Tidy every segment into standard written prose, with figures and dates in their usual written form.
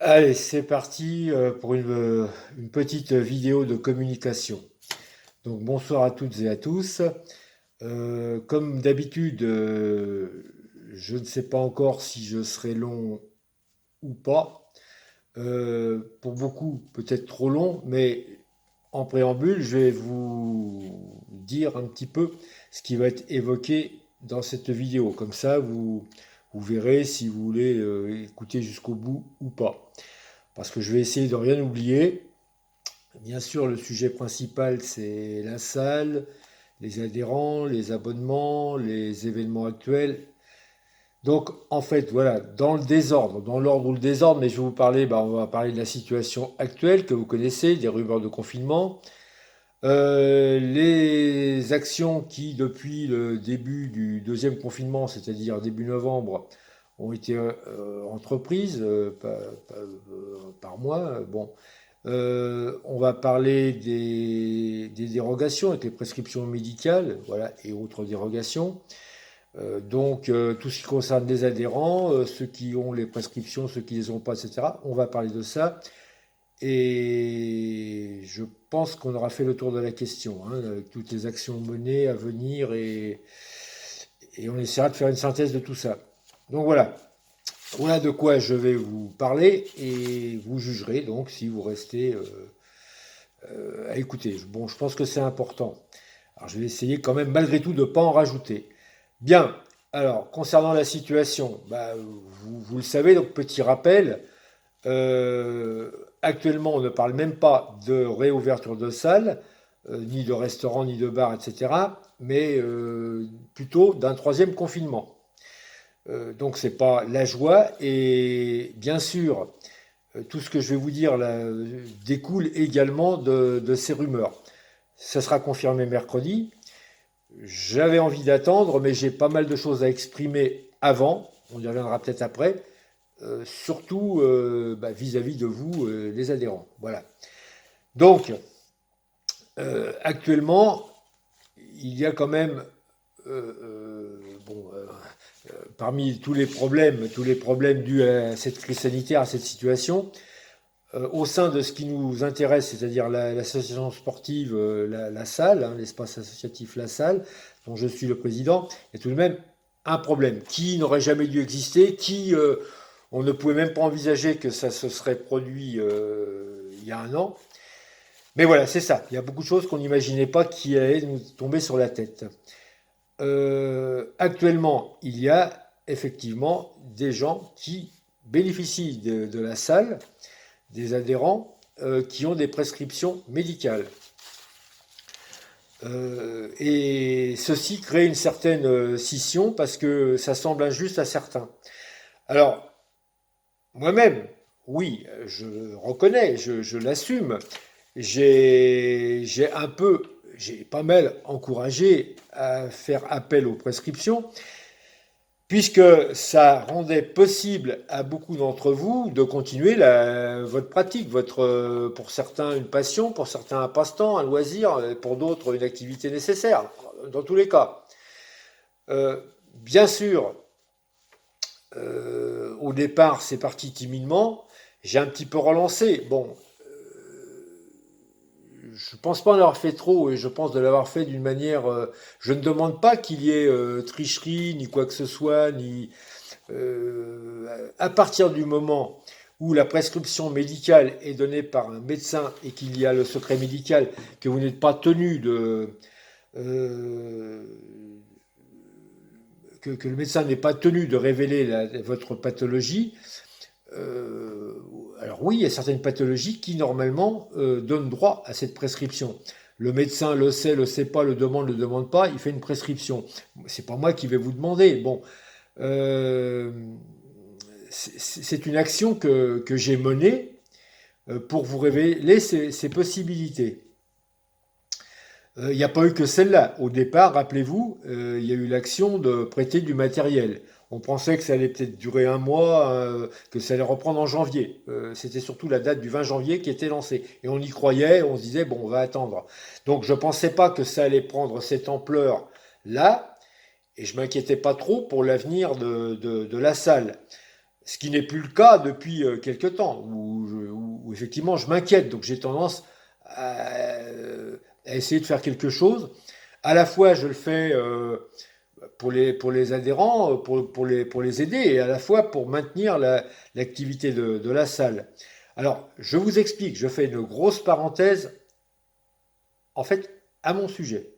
Allez, c'est parti pour une petite vidéo de communication. Donc bonsoir à toutes et à tous. Comme d'habitude, je ne sais pas encore si je serai long ou pas. Pour beaucoup, peut-être trop long, mais en préambule, je vais vous dire un petit peu ce qui va être évoqué dans cette vidéo. Comme ça, vous verrez si vous voulez écouter jusqu'au bout ou pas. Parce que je vais essayer de rien oublier. Bien sûr, le sujet principal, c'est la salle, les adhérents, les abonnements, les événements actuels. Donc, en fait, voilà, dans le désordre, dans l'ordre ou le désordre, mais je vais vous parler, on va parler de la situation actuelle que vous connaissez, des rumeurs de confinement, les actions qui, depuis le début du deuxième confinement, c'est-à-dire début novembre, ont été entreprises par mois. Bon, on va parler des dérogations avec les prescriptions médicales, voilà, et autres dérogations. Tout ce qui concerne les adhérents, ceux qui ont les prescriptions, ceux qui les ont pas, etc. On va parler de ça. Et je pense qu'on aura fait le tour de la question, hein, avec toutes les actions menées à venir et on essaiera de faire une synthèse de tout ça. Donc voilà, voilà de quoi je vais vous parler et vous jugerez donc si vous restez à écouter. Bon, je pense que c'est important. Alors je vais essayer quand même malgré tout de ne pas en rajouter. Bien, alors concernant la situation, vous le savez, donc petit rappel, actuellement on ne parle même pas de réouverture de salles, ni de restaurants, ni de bars, etc., mais plutôt d'un troisième confinement. Donc c'est pas la joie et bien sûr tout ce que je vais vous dire là découle également de ces rumeurs. Ça sera confirmé mercredi. J'avais envie d'attendre, mais j'ai pas mal de choses à exprimer avant. On y reviendra peut-être après. Surtout vis-à-vis de vous, les adhérents. Voilà. Donc, actuellement, il y a quand même, euh, euh, bon, euh, parmi tous les problèmes dus à cette crise sanitaire, à cette situation, au sein de ce qui nous intéresse, c'est-à-dire l'association sportive, la salle, hein, l'espace associatif La Salle, dont je suis le président, il y a tout de même un problème qui n'aurait jamais dû exister, on ne pouvait même pas envisager que ça se serait produit il y a un an. Mais voilà, c'est ça. Il y a beaucoup de choses qu'on n'imaginait pas qui allaient nous tomber sur la tête. Actuellement, il y a effectivement des gens qui bénéficient de la salle, des adhérents qui ont des prescriptions médicales. Et ceci crée une certaine scission parce que ça semble injuste à certains. Alors, moi-même, oui, je reconnais, je l'assume, j'ai pas mal encouragé à faire appel aux prescriptions, puisque ça rendait possible à beaucoup d'entre vous de continuer votre pratique, pour certains une passion, pour certains un passe-temps, un loisir, pour d'autres une activité nécessaire, dans tous les cas. Euh, Bien sûr, au départ, c'est parti timidement, j'ai un petit peu relancé. Bon, je pense pas en avoir fait trop et je pense de l'avoir fait d'une manière. Je ne demande pas qu'il y ait tricherie ni quoi que ce soit, ni à partir du moment où la prescription médicale est donnée par un médecin et qu'il y a le secret médical, que vous n'êtes pas tenu euh, que le médecin n'est pas tenu de révéler votre pathologie, euh, alors oui, il y a certaines pathologies qui normalement donnent droit à cette prescription. Le médecin le sait pas, le demande pas, il fait une prescription. C'est pas moi qui vais vous demander. Bon, euh, c'est une action que j'ai menée pour vous révéler ces possibilités. Il n'y a pas eu que celle-là. Au départ, rappelez-vous, il y a eu l'action de prêter du matériel. On pensait que ça allait peut-être durer un mois, que ça allait reprendre en janvier. C'était surtout la date du 20 janvier qui était lancée. Et on y croyait, on se disait, bon, on va attendre. Donc je ne pensais pas que ça allait prendre cette ampleur-là, et je m'inquiétais pas trop pour l'avenir de la salle. Ce qui n'est plus le cas depuis quelque temps, où effectivement je m'inquiète, donc j'ai tendance à essayer de faire quelque chose. À la fois je le fais pour les adhérents, pour les aider, et à la fois pour maintenir l'activité de la salle. Alors, je vous explique, je fais une grosse parenthèse, en fait, à mon sujet.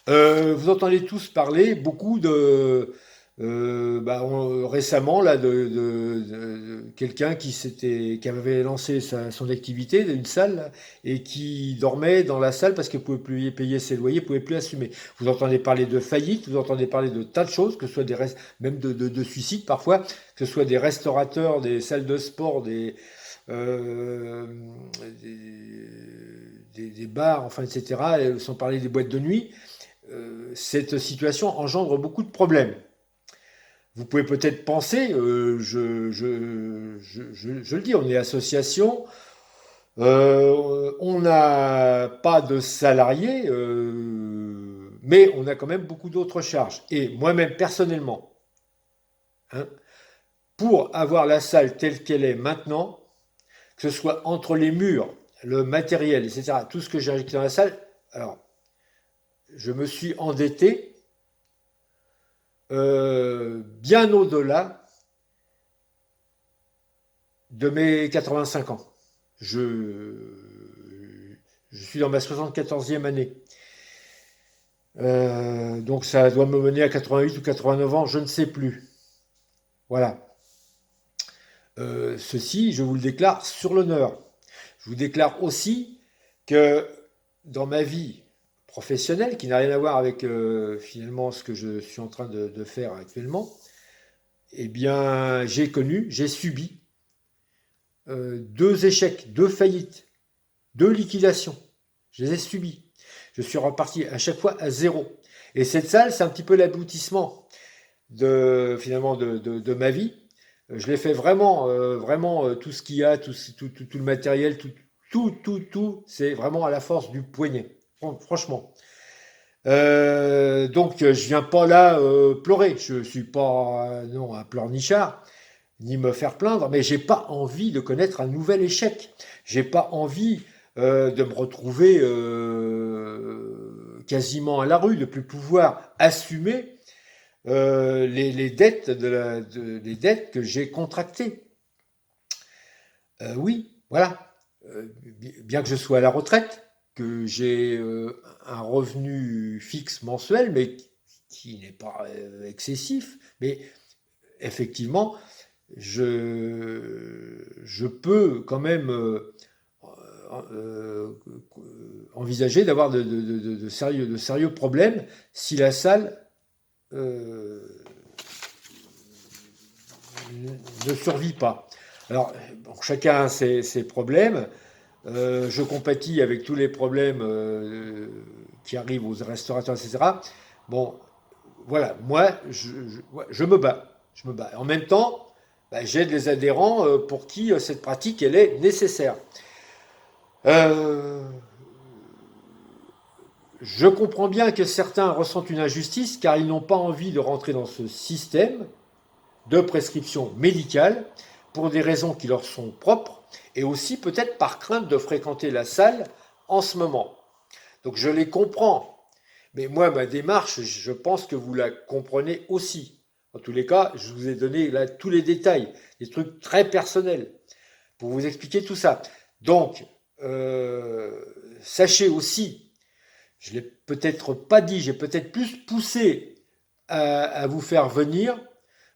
Vous entendez tous parler beaucoup récemment là de quelqu'un qui avait lancé son activité, une salle, là, et qui dormait dans la salle parce qu'il ne pouvait plus payer ses loyers, ne pouvait plus assumer. Vous entendez parler de faillite, vous entendez parler de tas de choses, que ce soit même de suicides parfois, que ce soit des restaurateurs, des salles de sport, euh, des bars, enfin etc. Sans parler des boîtes de nuit. Cette situation engendre beaucoup de problèmes. Vous pouvez peut-être penser, je le dis, on est association, on n'a pas de salariés, mais on a quand même beaucoup d'autres charges. Et moi-même, personnellement, hein, pour avoir la salle telle qu'elle est maintenant, que ce soit entre les murs, le matériel, etc., tout ce que j'ai injecté dans la salle, alors, je me suis endetté bien au-delà de mes 85 ans. Je suis dans ma 74e année. Donc ça doit me mener à 88 ou 89 ans, je ne sais plus. Voilà. Ceci, je vous le déclare sur l'honneur. Je vous déclare aussi que dans ma vie professionnelle, qui n'a rien à voir avec finalement ce que je suis en train de faire actuellement, eh bien, j'ai subi 2 échecs, 2 faillites, 2 liquidations. Je les ai subis. Je suis reparti à chaque fois à zéro. Et cette salle, c'est un petit peu l'aboutissement finalement de ma vie. Je l'ai fait vraiment, tout ce qu'il y a, tout le matériel, tout, c'est vraiment à la force du poignet. Franchement. Donc je viens pas là pleurer. Je suis pas non un pleurnichard ni me faire plaindre, mais j'ai pas envie de connaître un nouvel échec. J'ai pas envie de me retrouver quasiment à la rue, de plus pouvoir assumer les dettes les dettes que j'ai contractées. Oui, voilà. Bien que je sois à la retraite, que j'ai un revenu fixe mensuel, mais qui n'est pas excessif, mais effectivement, je peux quand même euh, envisager d'avoir de sérieux problèmes si la salle ne survit pas. Alors, bon, chacun a ses problèmes. Je compatis avec tous les problèmes qui arrivent aux restaurateurs, etc. Bon, voilà, moi, je me bats. Je me bats. En même temps, j'aide les adhérents pour qui cette pratique, elle est nécessaire. Euh, je comprends bien que certains ressentent une injustice car ils n'ont pas envie de rentrer dans ce système de prescription médicale pour des raisons qui leur sont propres et aussi peut-être par crainte de fréquenter la salle en ce moment. Donc je les comprends. Mais moi, ma démarche, je pense que vous la comprenez aussi. En tous les cas, je vous ai donné là tous les détails, des trucs très personnels pour vous expliquer tout ça. Donc, sachez aussi, je ne l'ai peut-être pas dit, j'ai peut-être plus poussé à vous faire venir,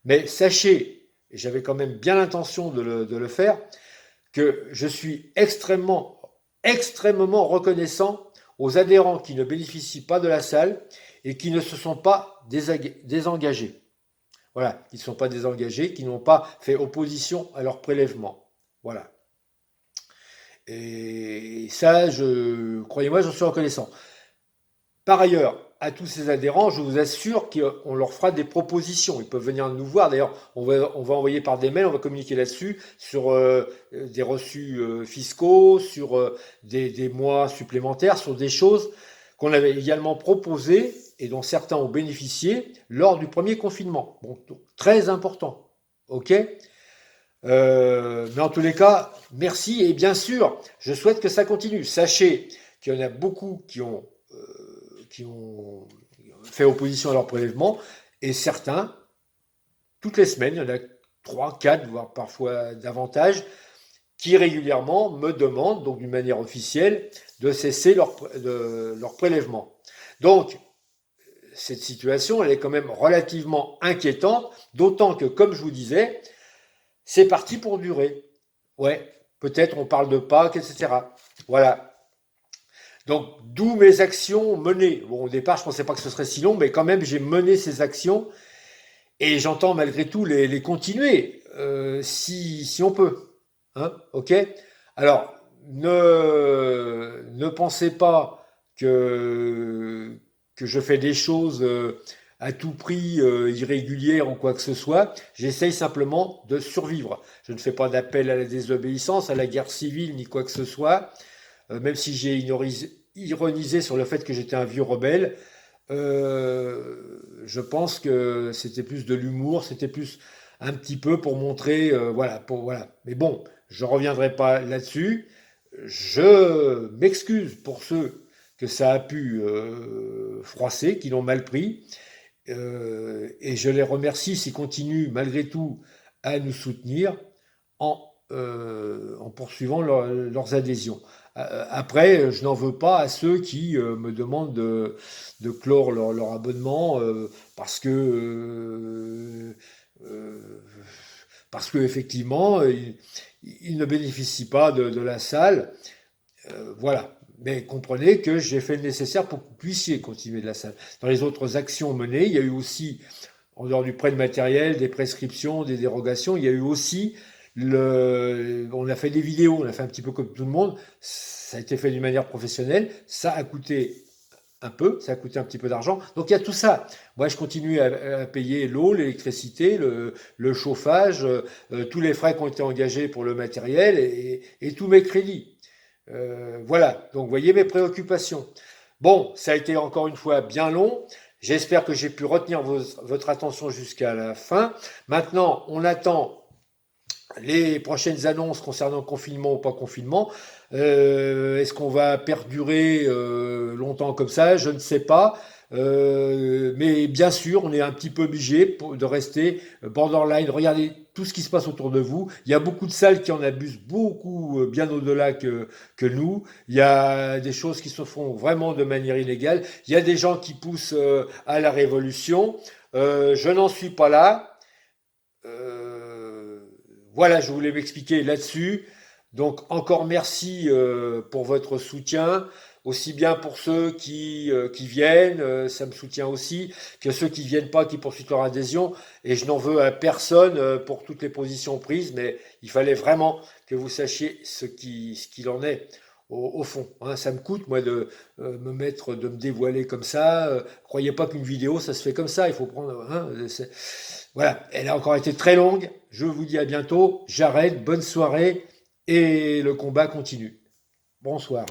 mais sachez, et j'avais quand même bien l'intention de le faire, que je suis extrêmement reconnaissant aux adhérents qui ne bénéficient pas de la salle et qui ne se sont pas désengagés. Voilà, qui ne sont pas désengagés, qui n'ont pas fait opposition à leur prélèvement. Voilà. Et ça, croyez-moi, j'en suis reconnaissant. Par ailleurs, à tous ces adhérents, je vous assure qu'on leur fera des propositions. Ils peuvent venir nous voir. D'ailleurs, on va envoyer par des mails, on va communiquer là-dessus, sur des reçus fiscaux, sur des mois supplémentaires, sur des choses qu'on avait également proposées et dont certains ont bénéficié lors du premier confinement. Bon, donc, très important. Ok? Mais en tous les cas, merci et bien sûr, je souhaite que ça continue. Sachez qu'il y en a beaucoup qui ont fait opposition à leur prélèvement et certains, toutes les semaines, il y en a 3, 4, voire parfois davantage, qui régulièrement me demandent, donc d'une manière officielle, de cesser leur prélèvement. Donc, cette situation, elle est quand même relativement inquiétante, d'autant que, comme je vous disais, c'est parti pour durer. Ouais, peut-être on parle de Pâques, etc. Voilà. Donc, d'où mes actions menées. Bon, au départ, je ne pensais pas que ce serait si long, mais quand même, j'ai mené ces actions et j'entends malgré tout les continuer, si on peut. Hein, ok? Alors, ne pensez pas que je fais des choses à tout prix irrégulières ou quoi que ce soit. J'essaye simplement de survivre. Je ne fais pas d'appel à la désobéissance, à la guerre civile, ni quoi que ce soit. Même si j'ai ironisé sur le fait que j'étais un vieux rebelle, je pense que c'était plus de l'humour, c'était plus un petit peu pour montrer, voilà. Mais bon, je ne reviendrai pas là-dessus. Je m'excuse pour ceux que ça a pu froisser, qui l'ont mal pris, et je les remercie s'ils continuent malgré tout à nous soutenir en poursuivant leurs adhésions. Après, je n'en veux pas à ceux qui me demandent de clore leur abonnement euh, parce que effectivement, ils ne bénéficient pas de la salle. Voilà. Mais comprenez que j'ai fait le nécessaire pour que vous puissiez continuer de la salle. Dans les autres actions menées, il y a eu aussi, en dehors du prêt de matériel, des prescriptions, des dérogations, il y a eu aussi on a fait des vidéos, on a fait un petit peu comme tout le monde. Ça a été fait d'une manière professionnelle. Ça a coûté un peu, ça a coûté un petit peu d'argent. Donc il y a tout ça. Moi, je continue à payer l'eau, l'électricité, le chauffage, tous les frais qui ont été engagés pour le matériel et tous mes crédits. Voilà, donc vous voyez mes préoccupations. Bon, ça a été encore une fois bien long. J'espère que j'ai pu retenir votre attention jusqu'à la fin. Maintenant, on attend les prochaines annonces concernant confinement ou pas confinement. Est-ce qu'on va perdurer longtemps comme ça? Je ne sais pas. Mais bien sûr, on est un petit peu obligé de rester borderline. Regardez tout ce qui se passe autour de vous. Il y a beaucoup de salles qui en abusent beaucoup, bien au-delà que nous. Il y a des choses qui se font vraiment de manière illégale. Il y a des gens qui poussent à la révolution. Je n'en suis pas là. Euh, voilà, je voulais m'expliquer là-dessus. Donc encore merci pour votre soutien, aussi bien pour ceux qui viennent, ça me soutient aussi, que ceux qui viennent pas, qui poursuivent leur adhésion. Et je n'en veux à personne pour toutes les positions prises, mais il fallait vraiment que vous sachiez ce qu'il en est au fond. Hein. Ça me coûte, moi, de me dévoiler comme ça. Croyez pas qu'une vidéo, ça se fait comme ça. Il faut prendre. Hein, voilà, elle a encore été très longue. Je vous dis à bientôt. J'arrête. Bonne soirée. Et le combat continue. Bonsoir.